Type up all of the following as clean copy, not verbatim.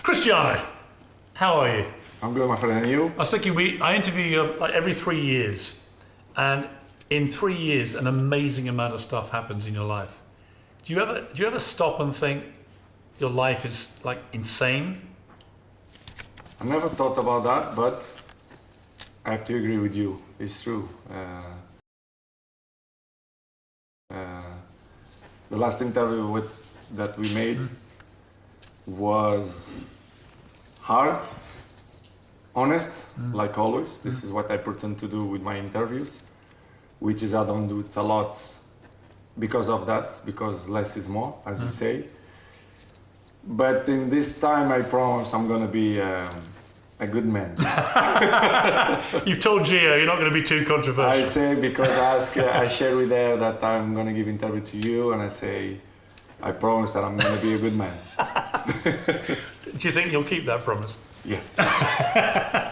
Cristiano, how are you? I'm good, my friend, and you? I was thinking, I interview you like every 3 years, and in 3 years, an amazing amount of stuff happens in your life. Do you ever stop and think your life is like insane? I never thought about that, but I have to agree with you. It's true. The last interview that we made was hard, honest, like always. This is what I pretend to do with my interviews, which is I don't do it a lot because of that, because less is more, as you say. But in this time, I promise I'm gonna be a good man. You've told Gio you're not going to be too controversial. I say because I share with her that I'm gonna give interview to you, and I say, I promise that I'm gonna be a good man. Do you think you'll keep that promise? Yes.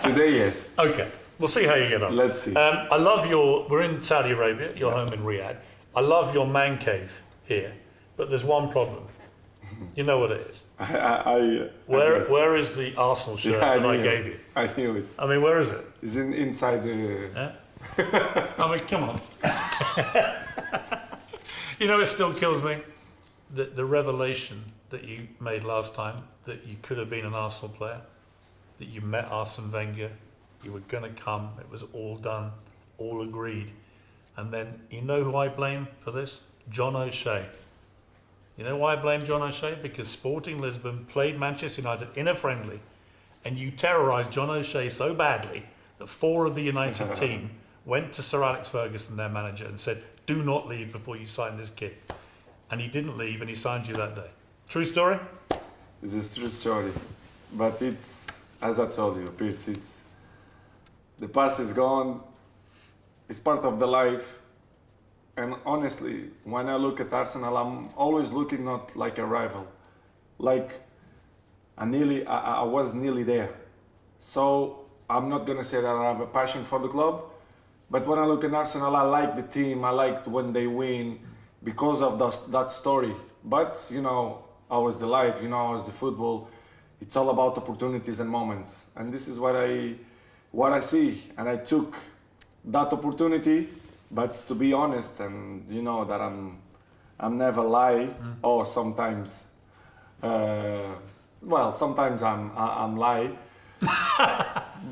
Today, yes. Okay, we'll see how you get on. Let's see. I love we're in Saudi Arabia, you're home in Riyadh. I love your man cave here, but there's one problem. You know what it is? Where is the Arsenal shirt that I gave you? I knew it. I mean, where is it? It's inside the... Yeah? I mean, come on. You know, it still kills me. The revelation that you made last time, that you could have been an Arsenal player, that you met Arsene Wenger, you were going to come, it was all done, all agreed. And then, you know who I blame for this? John O'Shea. You know why I blame John O'Shea? Because Sporting Lisbon played Manchester United in a friendly, and you terrorised John O'Shea so badly that 4 of the United team went to Sir Alex Ferguson, their manager, and said, do not leave before you sign this kid. And he didn't leave, and he signed you that day. True story? It's a true story. But it's, as I told you, Pierce, the past is gone. It's part of the life. And honestly, when I look at Arsenal, I'm always looking not like a rival. Like, I was nearly there. So I'm not gonna say that I have a passion for the club, but when I look at Arsenal, I like the team, I liked when they win because of that story. But, you know, ours the life, you know, ours the football. It's all about opportunities and moments. And this is what I see. And I took that opportunity. But to be honest, and you know that I'm never lie, or sometimes, well, sometimes I'm lie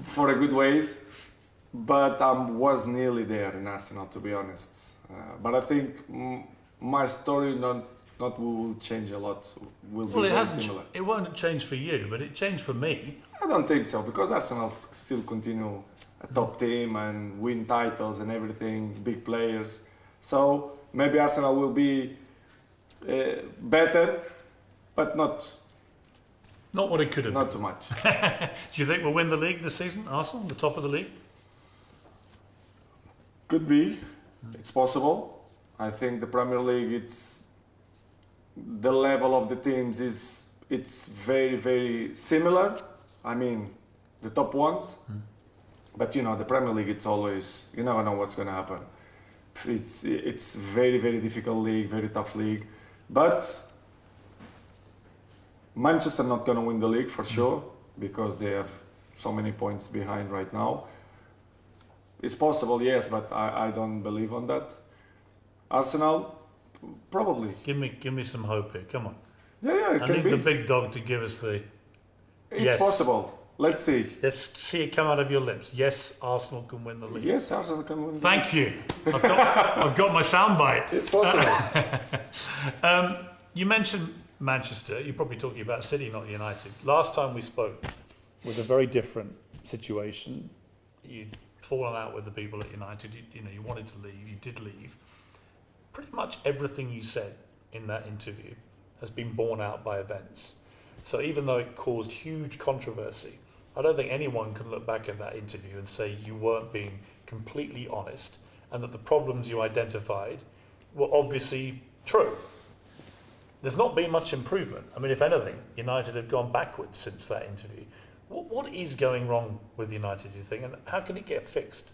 for a good ways, but I was nearly there in Arsenal, to be honest. But I think my story not will change a lot. Will be very similar. It won't change for you, but it changed for me. I don't think so, because Arsenal still continue a top team and win titles and everything, big players. So maybe Arsenal will be better, but not what it could have been. Not too much. Do you think we'll win the league this season, Arsenal, the top of the league? Could be. It's possible. I think the Premier League, it's the level of the teams it's very, very similar. I mean, the top ones. But you know, the Premier League, it's always, you never know what's going to happen. It's very, very difficult league, very tough league. But Manchester not going to win the league for sure, because they have so many points behind right now. It's possible, yes, but I don't believe on that. Arsenal, probably. Give me some hope here. Come on. Yeah, it I can need be. the big dog to give us the. It's possible. Let's see. Let's see it come out of your lips. Yes, Arsenal can win the league. Yes, Arsenal can win. Thank you. I've got my soundbite. It's possible. You mentioned Manchester. You're probably talking about City, not United. Last time we spoke was a very different situation. You'd fallen out with the people at United. You know, you wanted to leave. You did leave. Pretty much everything you said in that interview has been borne out by events. So even though it caused huge controversy, I don't think anyone can look back at that interview and say you weren't being completely honest, and that the problems you identified were obviously true. There's not been much improvement. I mean, if anything, United have gone backwards since that interview. What is going wrong with United, do you think, and how can it get fixed?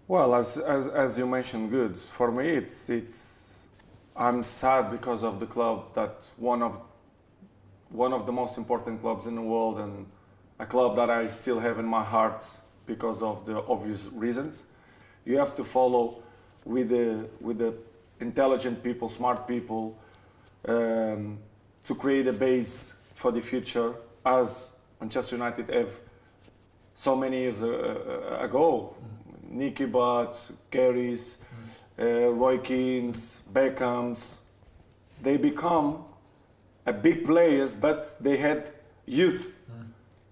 Well, as you mentioned, good. For me, I'm sad because of the club that one of one of the most important clubs in the world, and a club that I still have in my heart because of the obvious reasons. You have to follow with the intelligent people, smart people, to create a base for the future, as Manchester United have so many years ago. Nicky Butt, Garys, Roy Keanes, Beckhams. They become a big players, but they had youth.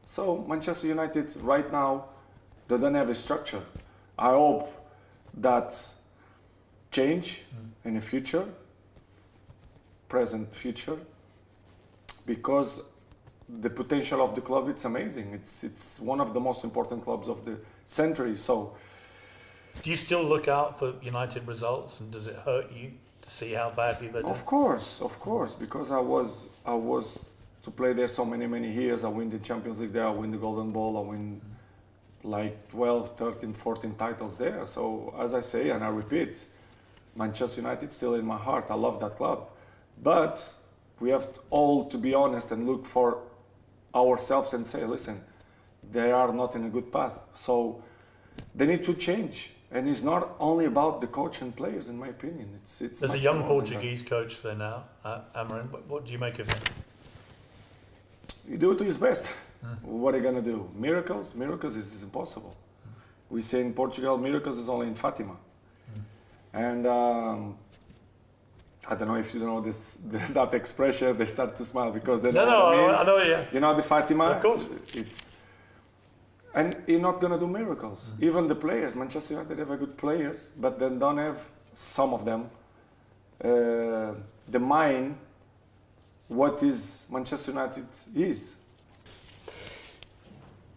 So Manchester United right now, they don't have a structure. I hope that change in the future, present future, because the potential of the club, it's amazing. It's one of the most important clubs of the century. So, do you still look out for United results, and does it hurt you to see how badly they're doing? of course, because I was to play there so many years. I win the Champions League there, I win the Golden Ball, I win like 12, 13, 14 titles there. So as I say, and I repeat, Manchester United still in my heart. I love that club. But we have all to be honest and look for ourselves and say, listen, they are not in a good path. So they need to change. And it's not only about the coach and players, in my opinion. It's There's a young Portuguese coach there now, Amorim. What do you make of him? He do to his best. What are you going to do? Miracles? Miracles is impossible. We say in Portugal, miracles is only in Fatima. And I don't know if you know that expression. They start to smile because they know what I mean. I know, yeah. You know the Fatima? Of course. And you're not going to do miracles. Even the players, Manchester United have a good players, but they don't have, some of them, the mind what is Manchester United is.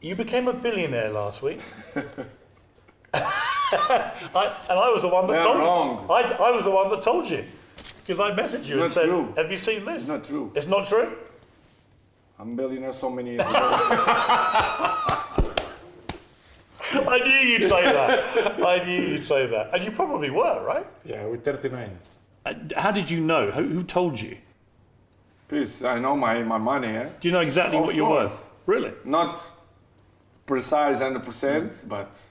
You became a billionaire last week. I was the one that told wrong. you. I was the one that told you. Because I messaged you and said, true. have you seen this? It's not true. It's not true? I'm a billionaire so many years ago. I knew you'd say that. I knew you'd say that. And you probably were, right? Yeah, with 39. How did you know? Who told you? Please, I know my money. Eh? Do you know exactly what you're course. worth? Really? Not precise 100%, but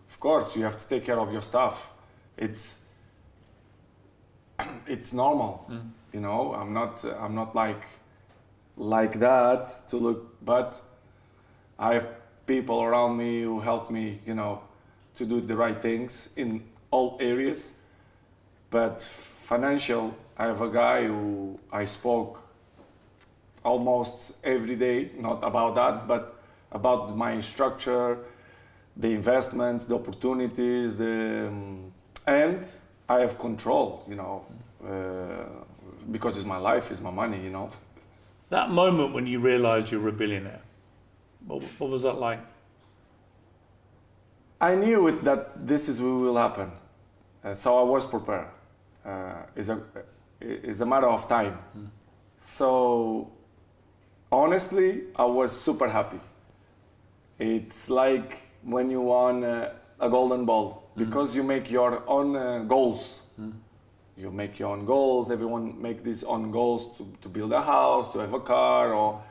of course you have to take care of your stuff. It's normal, you know. I'm not like that to look, but I have people around me who help me, you know, to do the right things in all areas. But financial, I have a guy who I spoke almost every day, not about that, but about my structure, the investments, the opportunities, and I have control, you know, because it's my life, it's my money, you know. That moment when you realised you were a billionaire, what was that like? I knew it that this is what will happen, so I was prepared. It's a matter of time. So honestly, I was super happy. It's like when you won a golden ball, because you make your own goals. You make your own goals. Everyone make these own goals to build a house, to have a car. Or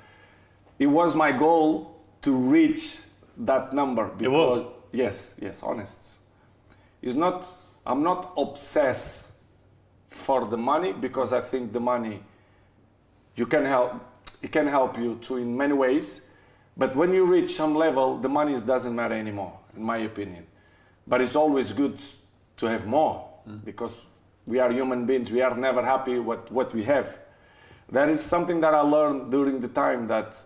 it was my goal to reach that number. It was? Yes, honest. It's not. I'm not obsessed for the money, because I think the money it can help you too in many ways. But when you reach some level, the money doesn't matter anymore, in my opinion. But it's always good to have more, because we are human beings. We are never happy with what we have. That is something that I learned during the time, that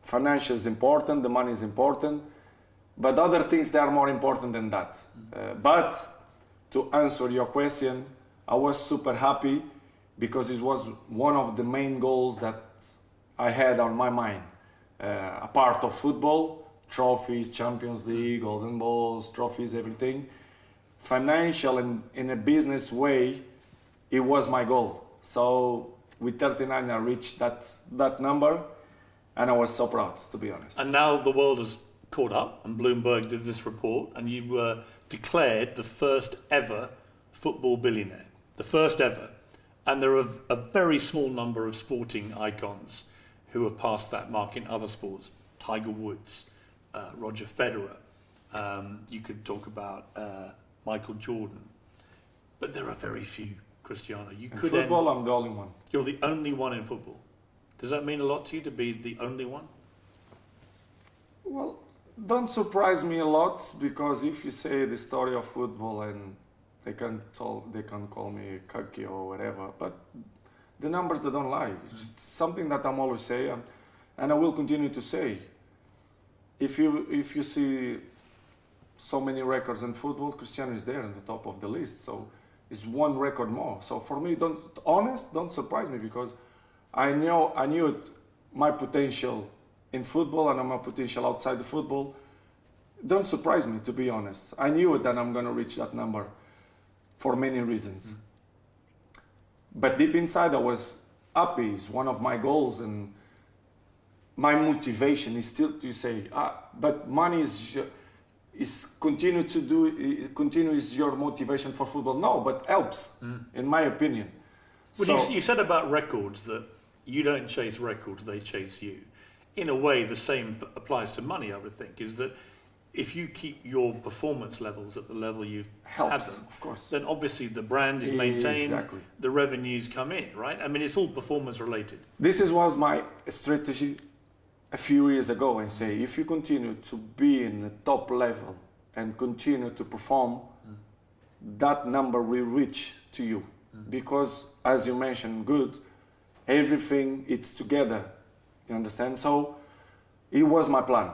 financial is important, the money is important, but other things that are more important than that. But to answer your question, I was super happy because it was one of the main goals that I had on my mind. A part of football, trophies, Champions League, Golden Balls, trophies, everything. Financial and in a business way, it was my goal. So with 39, I reached that number, and I was so proud, to be honest. And now the world has caught up, and Bloomberg did this report, and you were declared the first ever football billionaire. The first ever. And there are a very small number of sporting icons who have passed that mark in other sports. Tiger Woods, Roger Federer. You could talk about Michael Jordan. But there are very few, Cristiano. You In could football, I'm the only one. You're the only one in football. Does that mean a lot to you to be the only one? Well, don't surprise me a lot, because if you say the story of football, and they can call me cocky or whatever, but the numbers, they don't lie. It's something that I'm always saying, and I will continue to say. If you see so many records in football, Cristiano is there on the top of the list. So it's one record more. So for me, don't surprise me, because I knew my potential in football and my potential outside the football. Don't surprise me, to be honest. I knew that I'm going to reach that number for many reasons. But deep inside, I was happy. It's one of my goals, and my motivation is still to say, but money is your motivation for football. No, but helps, in my opinion. Well, So, you said about records that you don't chase records, they chase you. In a way, the same applies to money, I would think, is that if you keep your performance levels at the level you've had helps, them, of course. then obviously the brand is maintained, Exactly. the revenues come in, right? I mean, it's all performance related. This was my strategy a few years ago. I say, if you continue to be in the top level and continue to perform, that number will reach to you. Because, as you mentioned, good, everything, it's together. You understand? So, it was my plan.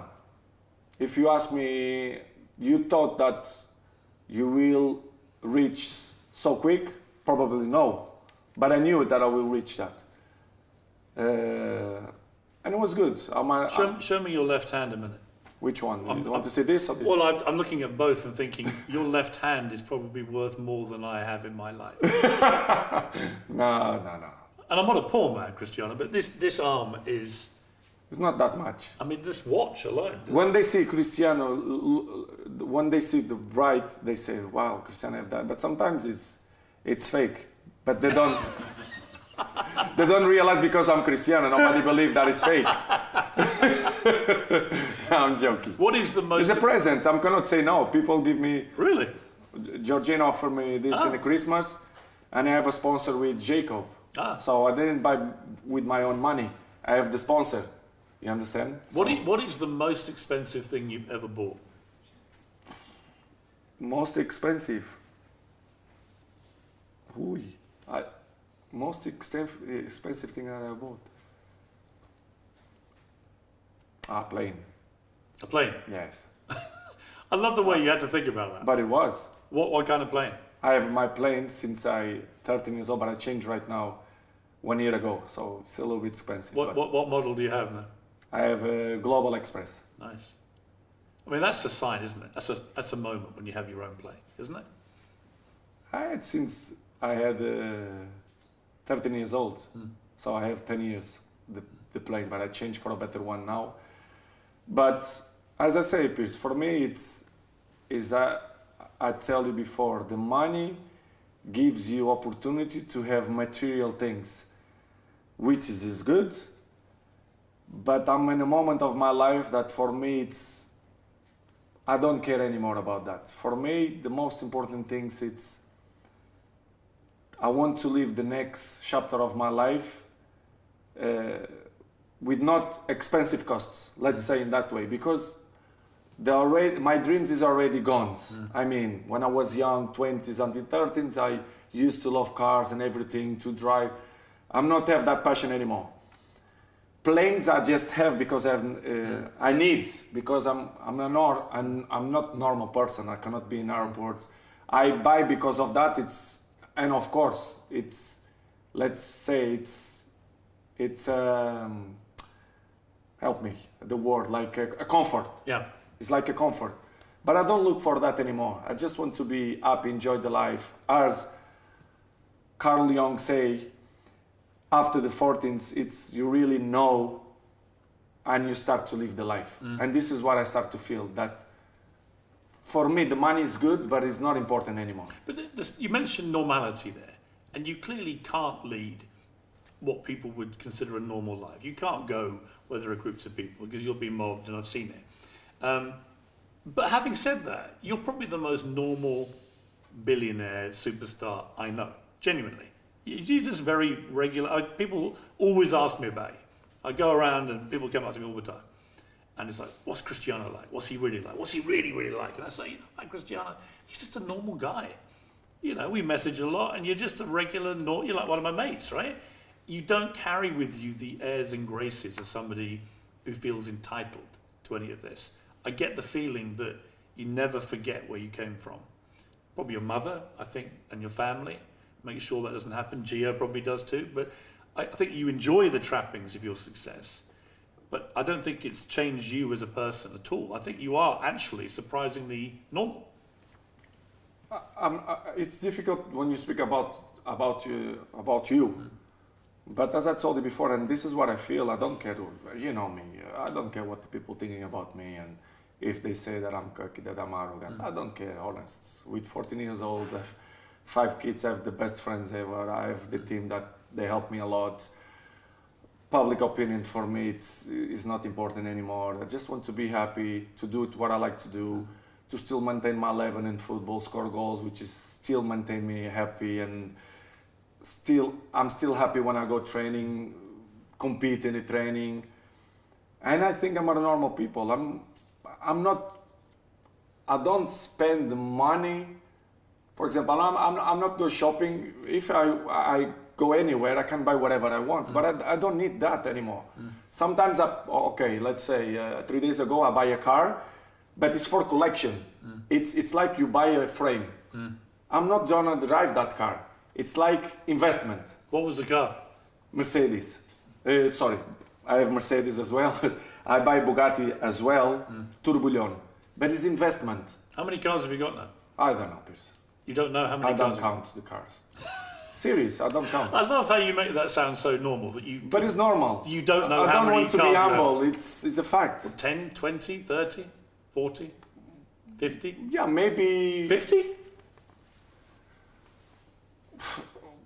If you ask me, you thought that you will reach so quick? Probably no. But I knew that I will reach that. And it was good. Show me your left hand a minute. Which one? You want to say this or this? Well, I'm looking at both and thinking your left hand is probably worth more than I have in my life. No. And I'm not a poor man, Cristiano, but this arm is... It's not that much. I mean, this watch alone. When they see Cristiano, when they see the bright, they say, wow, Cristiano have that. But sometimes it's fake. But they don't... They don't realize, because I'm Cristiano, nobody believes that it's fake. I'm joking. What is the most... It's a present. I cannot say no. People give me... Really? Georgina offered me this in the Christmas, and I have a sponsor with Jacob. So I didn't buy with my own money. I have the sponsor. You understand? What is the most expensive thing you've ever bought? Most expensive? Most expensive thing that I bought? Plane. A plane? Yes. I love the way you had to think about that. But it was. What kind of plane? I have my plane since I 13 years old, but I changed right now 1 year ago, so it's a little bit expensive. What model do you have now? I have a Global Express. Nice. I mean, that's a sign, isn't it? That's a moment when you have your own plane, isn't it? I had since I had 13 years old, so I have 10 years the plane, but I changed for a better one now. But as I say, Piers, for me I tell you before, the money gives you opportunity to have material things, which is good. But I'm in a moment of my life that for me I don't care anymore about that. For me, the most important things I want to live the next chapter of my life with not expensive costs, let's say in that way, because my dreams is already gone. I mean, when I was young, 20s until 30s, I used to love cars and everything, to drive. I'm not have that passion anymore. Planes I just have because I need, because I'm not normal person. I cannot be in airports. I buy because of that. And of course let's say it's help me the word, like a comfort. Yeah. It's like a comfort. But I don't look for that anymore. I just want to be happy, enjoy the life. As Carl Jung say, after the 14th, you really know, and you start to live the life. And this is what I start to feel, that for me, the money is good, but it's not important anymore. But you mentioned normality there, and you clearly can't lead what people would consider a normal life. You can't go where there are groups of people because you'll be mobbed, and I've seen it. But having said that, you're probably the most normal billionaire superstar I know, genuinely. You're just very regular. People always ask me about you. I go around and people come up to me all the time. And it's like, what's Cristiano like? What's he really like? What's he really, really like? And I say, like Cristiano, he's just a normal guy. We message a lot, and you're just a regular, you're like one of my mates, right? You don't carry with you the airs and graces of somebody who feels entitled to any of this. I get the feeling that you never forget where you came from. Probably your mother, I think, and your family. Make sure that doesn't happen. Gio probably does too. But I think you enjoy the trappings of your success. But I don't think it's changed you as a person at all. I think you are actually surprisingly normal. It's difficult when you speak about you. But as I told you before, and this is what I feel, I don't care. You know me. I don't care what the people thinking about me, and if they say that I'm cocky, that I'm arrogant. I don't care. Honest. With 14 years old, I have 5 kids. I have the best friends ever. I have the team that they help me a lot. Public opinion for me is not important anymore. I just want to be happy, to do what I like to do, to still maintain my level in football, score goals, which is still maintain me happy, and I'm still happy when I go training, compete in the training, and I think I'm a normal people. I don't spend money. For example, I'm not go shopping. If I go anywhere, I can buy whatever I want, but I don't need that anymore. Sometimes, let's say 3 days ago I buy a car, but it's for collection. It's like you buy a frame. I'm not gonna drive that car. It's like investment. What was the car? Mercedes. Sorry, I have Mercedes as well. I buy Bugatti as well, Tourbillon. But it's investment. How many cars have you got now? I don't know, Piers. You don't know how many cars? I don't count the cars. Serious, I don't count. I love how you make that sound so normal that you. But it's normal. You don't know I how don't many want to cars be you humble. have. It's a fact. 10, 20, 30, 40, 50? Yeah, maybe 50?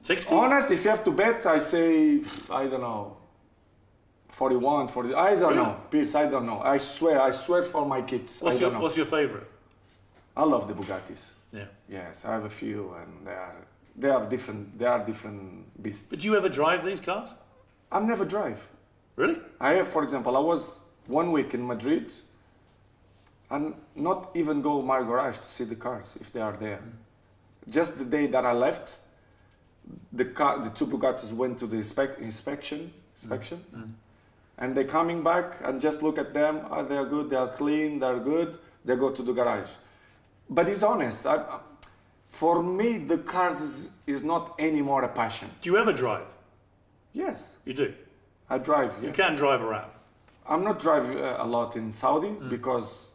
60? Honest, if you have to bet, I say, I don't know, 41, 40, I don't know, Piers, I don't know. I swear for my kids. What's your favorite? I love the Bugattis. Yeah. Yes, I have a few, and they are different beasts. Did you ever drive these cars? I never drive. Really? For example, I was 1 week in Madrid and not even go my garage to see the cars if they are there. Just the day that I left, the 2 Bugattis went to the inspection, and they coming back and just look at them. They are good, they are clean, they are good. They go to the garage. But it's honest. For me, the cars is not anymore a passion. Do you ever drive? Yes. You do? I drive, yeah. You can drive around? I'm not driving a lot in Saudi because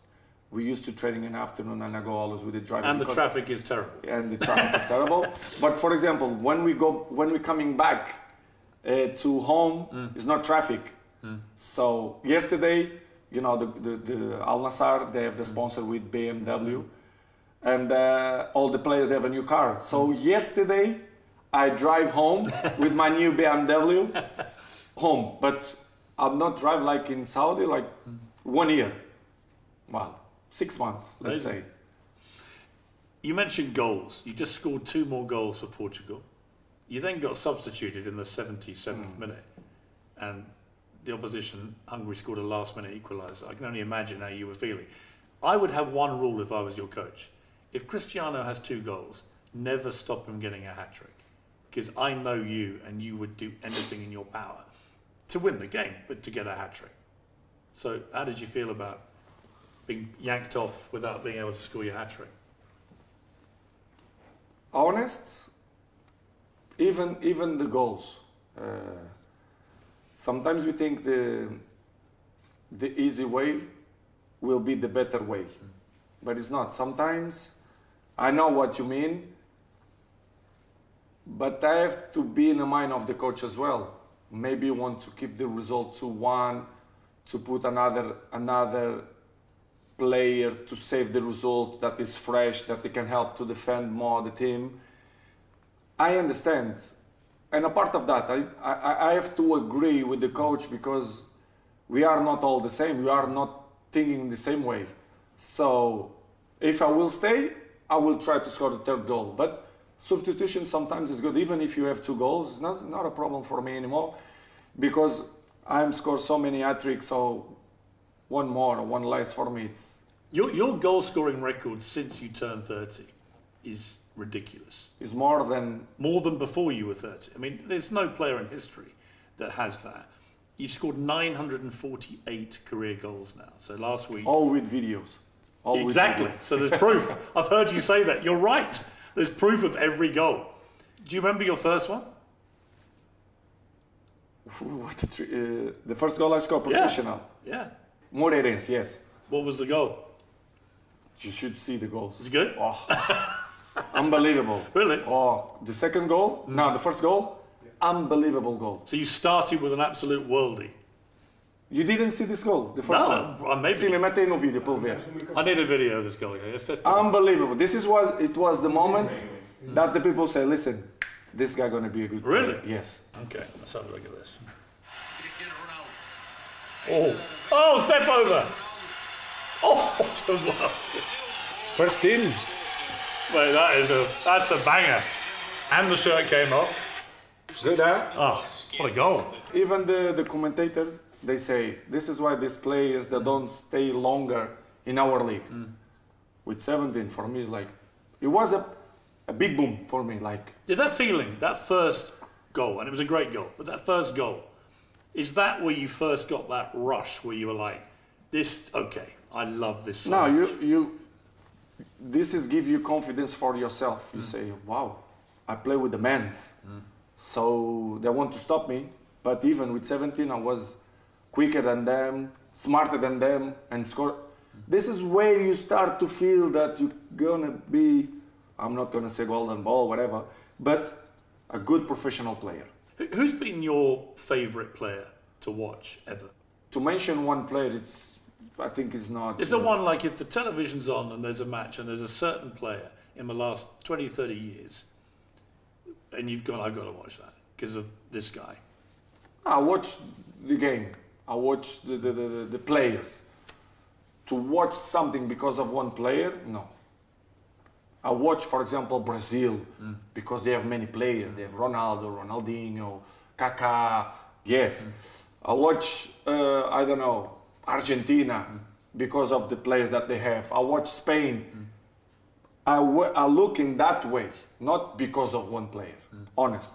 we used to training in the afternoon and I go always with the driving. And the traffic is terrible. And the traffic is terrible. But for example, when we're coming back to home, it's not traffic. So yesterday, you know, the Al Nassr, they have the sponsor with BMW. And all the players have a new car. So yesterday, I drive home with my new BMW home. But I'm not drive like in Saudi, like 1 year. Well, 6 months, let's say. You mentioned goals. You just scored 2 more goals for Portugal. You then got substituted in the 77th minute. And the opposition, Hungary, scored a last-minute equaliser. I can only imagine how you were feeling. I would have one rule if I was your coach. If Cristiano has 2 goals, never stop him getting a hat-trick. Because I know you, and you would do anything in your power to win the game, but to get a hat-trick. So how did you feel about being yanked off without being able to score your hat-trick? Honest, even the goals. Sometimes we think the easy way will be the better way, but it's not. Sometimes I know what you mean, but I have to be in the mind of the coach as well. Maybe you want to keep the result to 1, to put another player to save the result that is fresh, that they can help to defend more the team. I understand. and a part of that, I have to agree with the coach because we are not all the same. We are not thinking the same way. So if I will stay, I will try to score the third goal. But substitution sometimes is good. Even if you have 2 goals, it's not a problem for me anymore because I'm scored so many hat-tricks, so one more or one less for me. Your goal-scoring record since you turned 30 is ridiculous. It's more than before you were 30. I mean, there's no player in history that has that. You've scored 948 career goals now. So last week... all with videos. All exactly. With videos. So there's proof. I've heard you say that. You're right. There's proof of every goal. Do you remember your first one? The first goal I scored professional. Yeah. Moreirense, yes. What was the goal? You should see the goals. Is it good? Oh, unbelievable. Really? Oh, the second goal? No, the first goal? Unbelievable goal. So you started with an absolute worldie. You didn't see this goal, the first one? No, maybe. Sim, metem no vídeo para eu ver. I need a video of this goal. Yeah. Unbelievable. It was the moment that the people say, listen, this guy gonna be a good player. Really? Yes. Okay, let's have a look at this. Cristiano Ronaldo. Oh, step over. Oh, First team. Wait, that's a banger. And the shirt came off. See that? Oh, what a goal. Even the commentators, they say, this is why these players that don't stay longer in our league. With 17, for me, it was a big boom for me. Yeah, that feeling, that first goal, and it was a great goal, but that first goal, is that where you first got that rush where you were like, okay, I love this so much. This is give you confidence for yourself. You say, wow, I play with the men's. So they want to stop me. But even with 17, I was quicker than them, smarter than them, and score. This is where you start to feel that you're gonna be, I'm not gonna say golden ball, whatever, but a good professional player. Who's been your favorite player to watch ever? To mention one player, I think it's not... Is there one, like if the television's on and there's a match and there's a certain player in the last 20, 30 years, and you've gone, I've got to watch that because of this guy? I watch the game. I watch the players. To watch something because of one player, no. I watch, for example, Brazil, because they have many players. They have Ronaldo, Ronaldinho, Kaká, yes. I watch, I don't know, Argentina, because of the players that they have. I watch Spain. I look in that way, not because of one player, honest.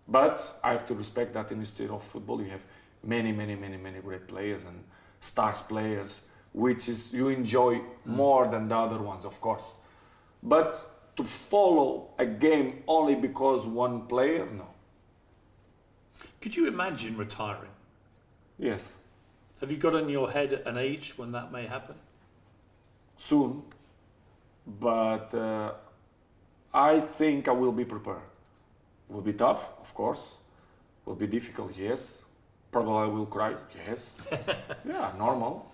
But I have to respect that in the history of football, you have many great players and stars players, which is you enjoy more than the other ones, of course. But to follow a game only because one player, no. Could you imagine retiring? Yes. Have you got in your head an age when that may happen? Soon, but I think I will be prepared. Will be tough, of course. Will be difficult, yes. Probably I will cry, yes. Yeah, normal.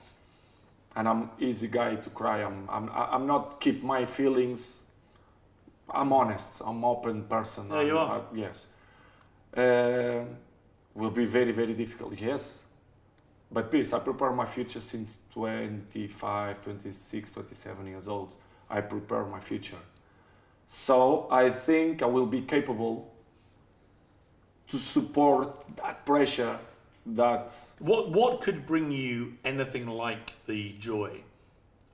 And I'm easy guy to cry. I'm not keep my feelings. I'm honest. I'm open person. Yeah, you are. Yes. Will be very difficult, yes. But please, I prepare my future since 25, 26, 27 years old. I prepare my future. So I think I will be capable to support that pressure. That what could bring you anything like the joy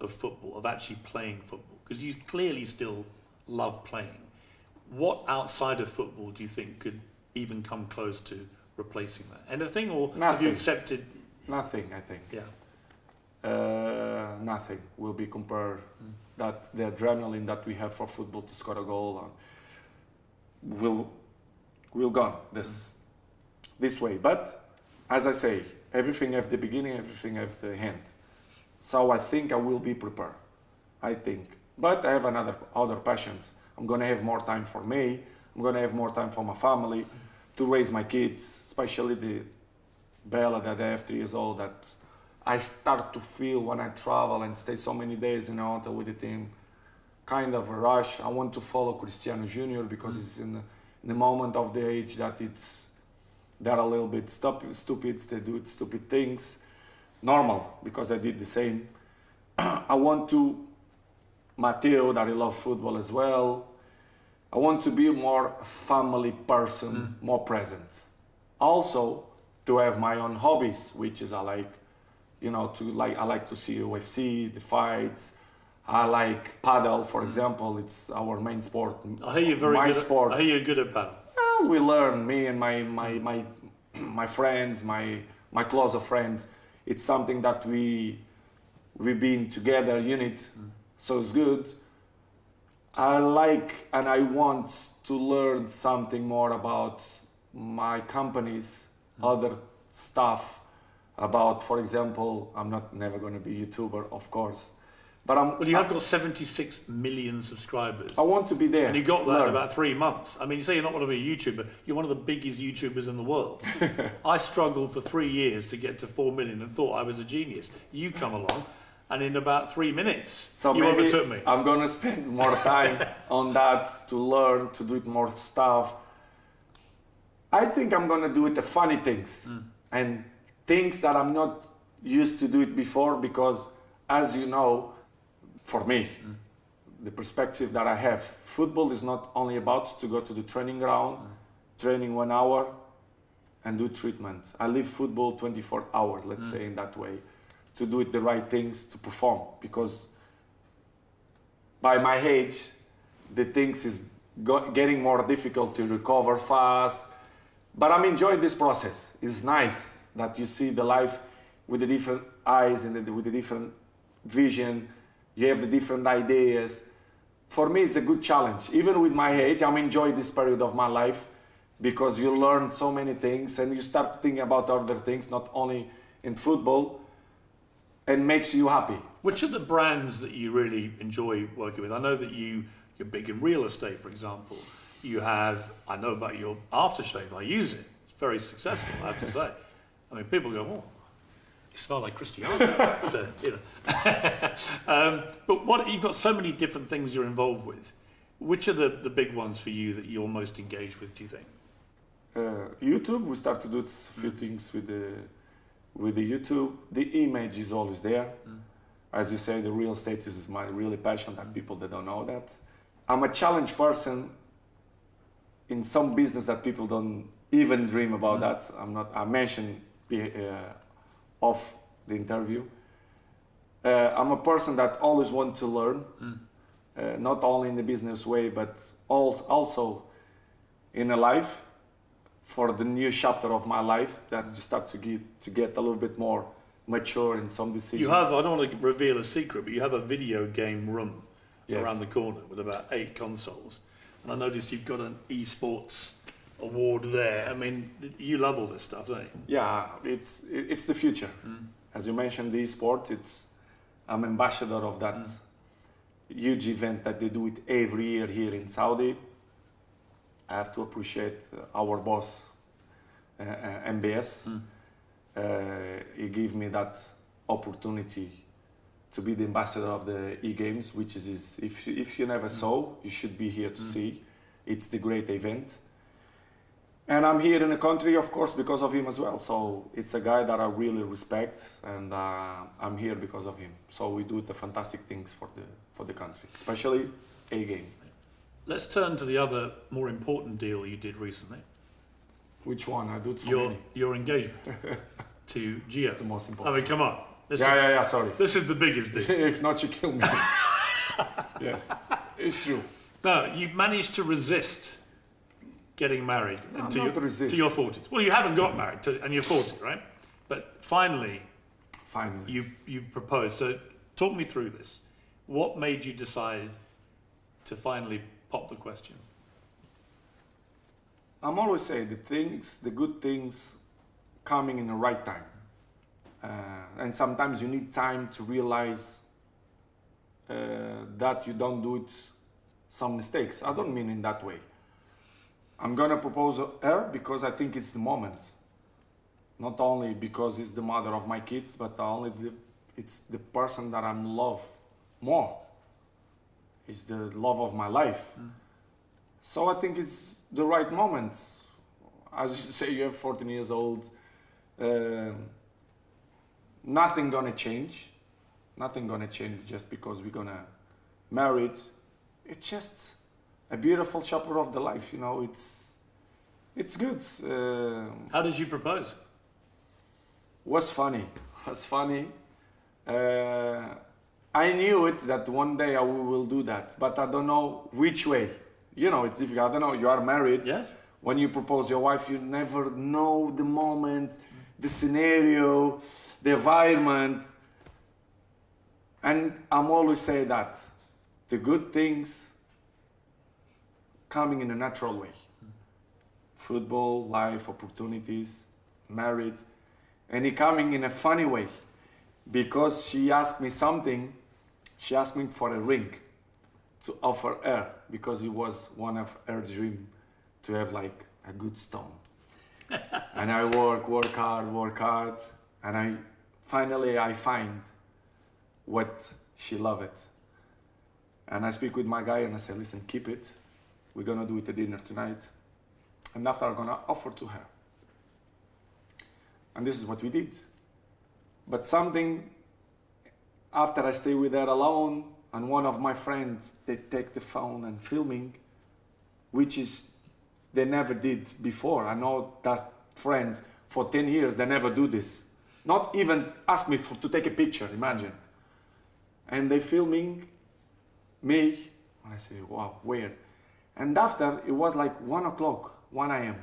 of football, of actually playing football? Because you clearly still love playing. What outside of football do you think could even come close to replacing that? Anything, or nothing. Have you accepted? Nothing, I think. Yeah. Nothing will be compared. That the adrenaline that we have for football to score a goal will gone this way. But as I say, everything have the beginning, everything have the end. So I think I will be prepared. I think. But I have other passions. I'm gonna have more time for me. I'm gonna have more time for my family, to raise my kids, especially the Bella that I have 3 years old, that I start to feel when I travel and stay so many days in a hotel with the team, kind of a rush. I want to follow Cristiano Jr. because he's in in the moment of the age that they're a little bit stupid, they do stupid things. Normal, because I did the same. I want to, Matteo, that I love football as well, I want to be a more family person, more present. Also, to have my own hobbies, which is I like, I like to see UFC, the fights. I like paddle, for example. It's our main sport. I hear you're very good. Sport. I hear you're good at paddle. Well, we learn, me and my friends, my closer friends. It's something that we've been together, unit. So it's good. I like and I want to learn something more about my companies, other stuff about, for example, I'm never going to be a YouTuber, of course. But well, you have got 76 million subscribers. I want to be there. And you got that in about 3 months. I mean, you say you're not going to be a YouTuber. You're one of the biggest YouTubers in the world. I struggled for 3 years to get to 4 million and thought I was a genius. You come along, and in about 3 minutes, you overtook me. I'm going to spend more time on that to learn, to do more stuff. I think I'm going to do it the funny things and things that I'm not used to do it before, because, as you know, for me, the perspective that I have, football is not only about to go to the training ground, training 1 hour, and do treatment. I live football 24 hours, let's say in that way, to do it the right things, to perform. Because by my age, the things is getting more difficult to recover fast. But I'm enjoying this process. It's nice that you see the life with the different eyes and with the different vision. You have the different ideas. For me, it's a good challenge. Even with my age, I'm enjoying this period of my life, because you learn so many things and you start thinking about other things, not only in football, and makes you happy. Which are the brands that you really enjoy working with? I know that you're big in real estate, for example. I know about your aftershave. I use it. It's very successful, I have to say. I mean, people go, oh, you smell like Cristiano. So, but you've got so many different things you're involved with. Which are the big ones for you that you're most engaged with, do you think? YouTube, we start to do a few things with the YouTube. The image is always there. As you say, the real estate is my really passion, that people that don't know that. I'm a challenge person in some business that people don't even dream about that. I mentioned off the interview. I'm a person that always wants to learn, not only in the business way, but also in a life, for the new chapter of my life, that you start to get a little bit more mature in some decisions. You have, I don't want to reveal a secret, but you have a video game room around the corner with about 8 consoles. And I noticed you've got an esports award there. I mean, you love all this stuff, don't you? Yeah, it's the future. As you mentioned, the esport, I'm ambassador of that huge event that they do it every year here in Saudi. I have to appreciate our boss, MBS. He gave me that opportunity to be the ambassador of the e-games, which is, if you never saw, you should be here to see. It's the great event. And I'm here in the country, of course, because of him as well. So it's a guy that I really respect, and I'm here because of him. So we do the fantastic things for the country, especially A-game. Let's turn to the other more important deal you did recently. Which one? I do so many. Your engagement to Gio. That's the most important. I mean, come on. Sorry. This is the biggest deal. If not, you kill me. Yes, it's true. No, you've managed to resist getting married to your 40s. Well, you haven't got married, and you're 40, right? But finally, you proposed. So talk me through this. What made you decide to finally pop the question? I'm always saying the good things coming in the right time. And sometimes you need time to realize that you don't do some mistakes. I don't mean in that way. I'm gonna propose her because I think it's the moment. Not only because it's the mother of my kids, but it's the person that I'm love more. It's the love of my life. So I think it's the right moment. As you say, you're 14 years old. Nothing gonna change. Nothing gonna change just because we're gonna marry it. It's just a beautiful chapter of the life, you know. It's good. How did you propose? Was funny. Was funny. I knew it that one day I will do that, but I don't know which way. You know, it's difficult. I don't know. You are married. Yes. When you propose your wife, you never know the moment, the scenario, the environment. And I'm always say that the good things coming in a natural way. Football, life, opportunities, married, and it coming in a funny way. Because she asked me something, she asked me for a ring to offer her, because it was one of her dreams to have like a good stone. And I work hard, and I finally find what she loved. And I speak with my guy and I say, listen, keep it. We're gonna do it at dinner tonight. And after I'm gonna offer to her. And this is what we did. But something, after I stay with her alone, and one of my friends, they take the phone and filming, which is, they never did before. I know that friends, for 10 years, they never do this. Not even ask me to take a picture, imagine. And they filming me, and I say, wow, weird. And after, it was like 1 o'clock, 1 a.m.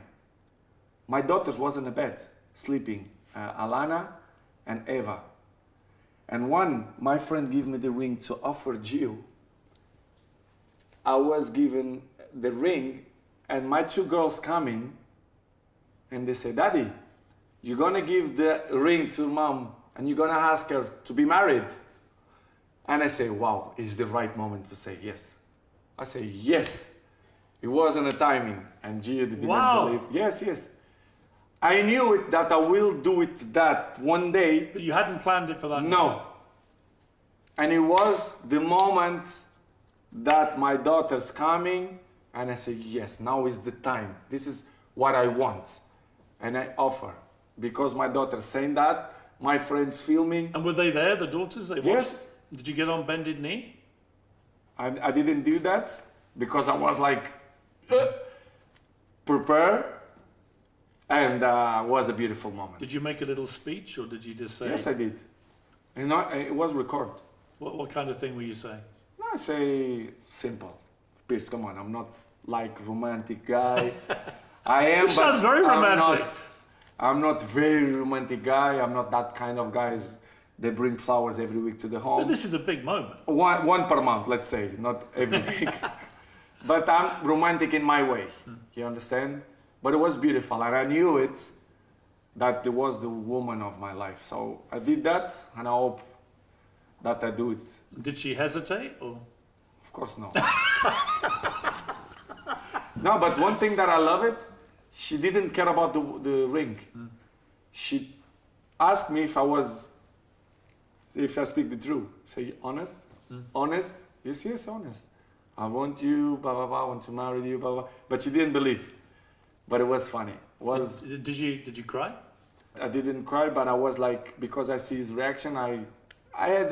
My daughters was in the bed, sleeping, Alana and Eva. And my friend gave me the ring to offer Gio. I was given the ring, and my 2 girls coming, and they say, Daddy, you're gonna give the ring to Mom, and you're gonna ask her to be married. And I say, wow, it's the right moment to say yes. I say, yes. It wasn't a timing, and Gio didn't believe. Yes. I knew it that I will do it that one day. But you hadn't planned it for that? No. And it was the moment that my daughter's coming, and I say, yes, now is the time. This is what I want. And I offer. Because my daughter's saying that, my friends filming. And were they there, the daughters? They yes. Did you get on bended knee? I didn't do that, because I was like, prepare. And it was a beautiful moment. Did you make a little speech, or did you just say? Yes, I did. You know, it was recorded. What kind of thing were you saying? No, I say simple. Pierce, come on, I'm not like romantic guy. I am, This sounds very romantic. I'm not very romantic guy. I'm not that kind of guys. They bring flowers every week to the home. But this is a big moment. One per month, let's say, not every week. But I'm romantic in my way. You understand? But it was beautiful, and I knew it, that it was the woman of my life. So I did that, and I hope that I do it. Did she hesitate, or? Of course no. No, but one thing that I love it, she didn't care about the ring. She asked me if I speak the truth. Say, honest? Honest? Yes, honest. I want you, blah, blah, blah, I want to marry you, blah, blah. But she didn't believe. But it was funny. Did you cry? I didn't cry, but I was like, because I see his reaction, I had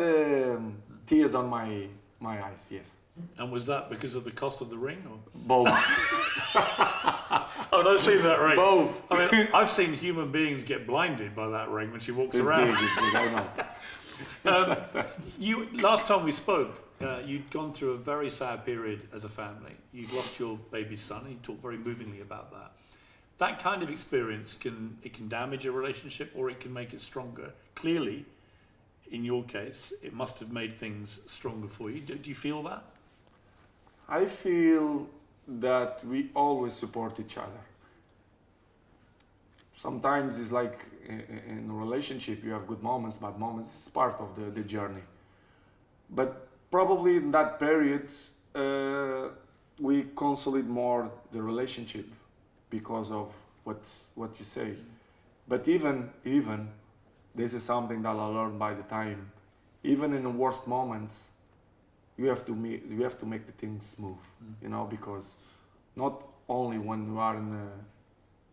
tears on my eyes, yes. And was that because of the cost of the ring, or? Both. Oh, no, I've seen that ring. Both. I mean, I've seen human beings get blinded by that ring when she walks around. It's big, I know. Last time we spoke, you'd gone through a very sad period as a family. You'd lost your baby son, and you talked very movingly about that. That kind of experience can damage a relationship, or it can make it stronger. Clearly, in your case, it must have made things stronger for you. Do you feel that? I feel that we always support each other. Sometimes it's like in a relationship, you have good moments, bad moments. It's part of the journey. But probably in that period, we consolidate more the relationship because of what you say. But even this is something that I learned by the time. Even in the worst moments, you have to make the things smooth, you know, because not only when you are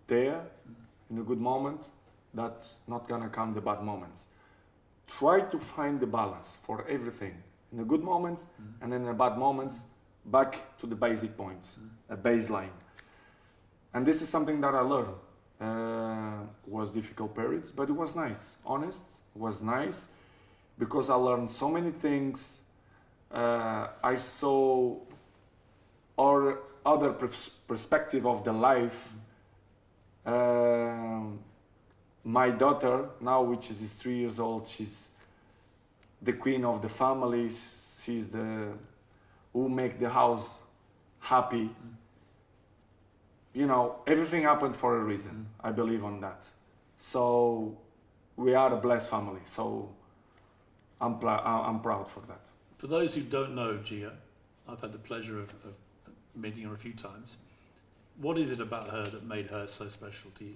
there, in a good moment, that's not gonna come the bad moments. Try to find the balance for everything. In the good moments and in the bad moments, back to the basic points, a baseline. And this is something that I learned. Was difficult periods, but it was nice. Honest, it was nice because I learned so many things. I saw or other perspective of the life. My daughter now, which is 3 years old, she's the queen of the family. She's the who make the house happy. You know, everything happened for a reason. I believe on that. So we are a blessed family. So I'm proud for that. For those who don't know Gia, I've had the pleasure of meeting her a few times. What is it about her that made her so special to you?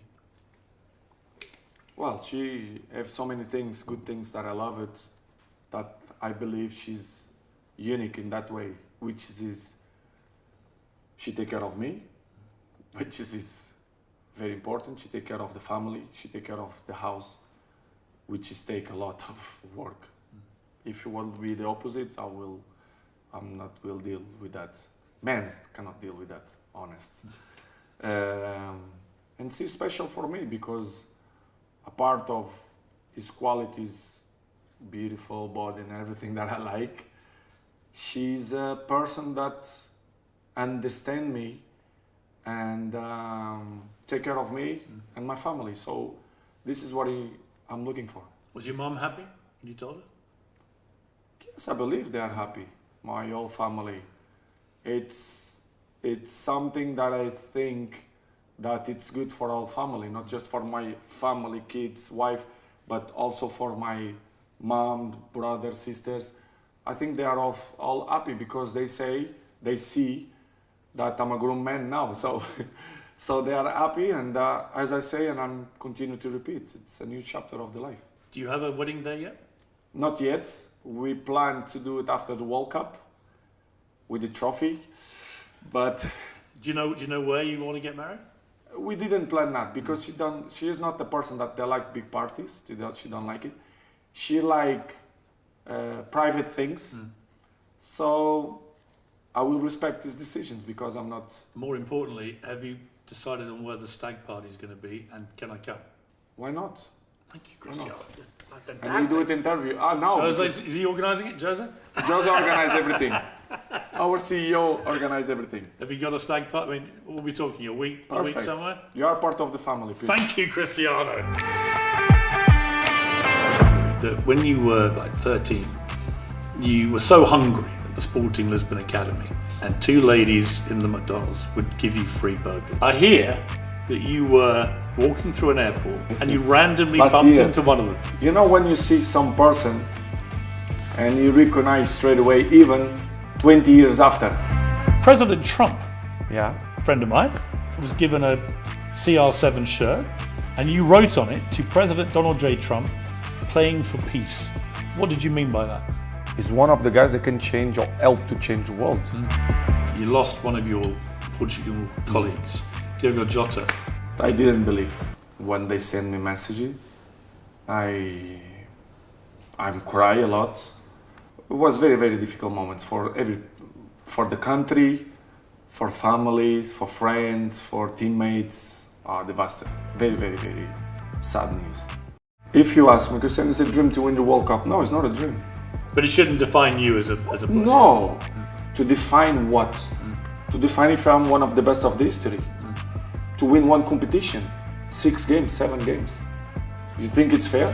Well, she has so many things, good things that I love it, that I believe she's unique in that way, which is she take care of me, which is very important. She take care of the family, she take care of the house, which is take a lot of work. If you want to be the opposite, I'm not will deal with that. Men cannot deal with that, honest. And she's special for me because a part of his qualities, beautiful body and everything that I like, she's a person that understands me and take care of me and my family. So this is what I'm looking for. Was your mom happy when you told her? Yes, I believe they are happy. My whole family. It's something that I think that it's good for all family, not just for my family, kids, wife, but also for my mom, brothers, sisters. I think they are all happy because they see that I'm a grown man now. So, so they are happy, and as I say, and I'm continue to repeat, it's a new chapter of the life. Do you have a wedding day yet? Not yet. We plan to do it after the World Cup with the trophy, but do you know where you want to get married? We didn't plan that because she is not the person that they like big parties. She don't like it. She like private things. So I will respect his decisions because I'm not. More importantly, have you decided on where the stag party is going to be, and can I come? Why not? Thank you, Cristiano. And we do it interview. No. Jose, is he organising it, Jose? Jose organize everything. Our CEO organize everything. Have you got a stag party? I mean, we'll be talking a week somewhere? You are part of the family, please. Thank you, Cristiano. When you were like 13, you were so hungry at the Sporting Lisbon Academy, and two ladies in the McDonald's would give you free burgers. I hear that you were walking through an airport and you randomly bumped into one of them. You know when you see some person and you recognize straight away, even 20 years after. President Trump, yeah, a friend of mine, was given a CR7 shirt and you wrote on it, "To President Donald J. Trump, playing for peace." What did you mean by that? He's one of the guys that can change or help to change the world. You lost one of your Portugal colleagues, Diogo Jota. I didn't believe when they sent me messages. I'm cry a lot. It was very, very difficult moments for the country, for families, for friends, for teammates. Devastating. Very, very, very sad news. If you ask me, Cristiano, is it a dream to win the World Cup? No, it's not a dream. But it shouldn't define you as a player. No. To define what? To define if I'm one of the best of the history. To win one competition, 6 games, 7 games. You think it's fair?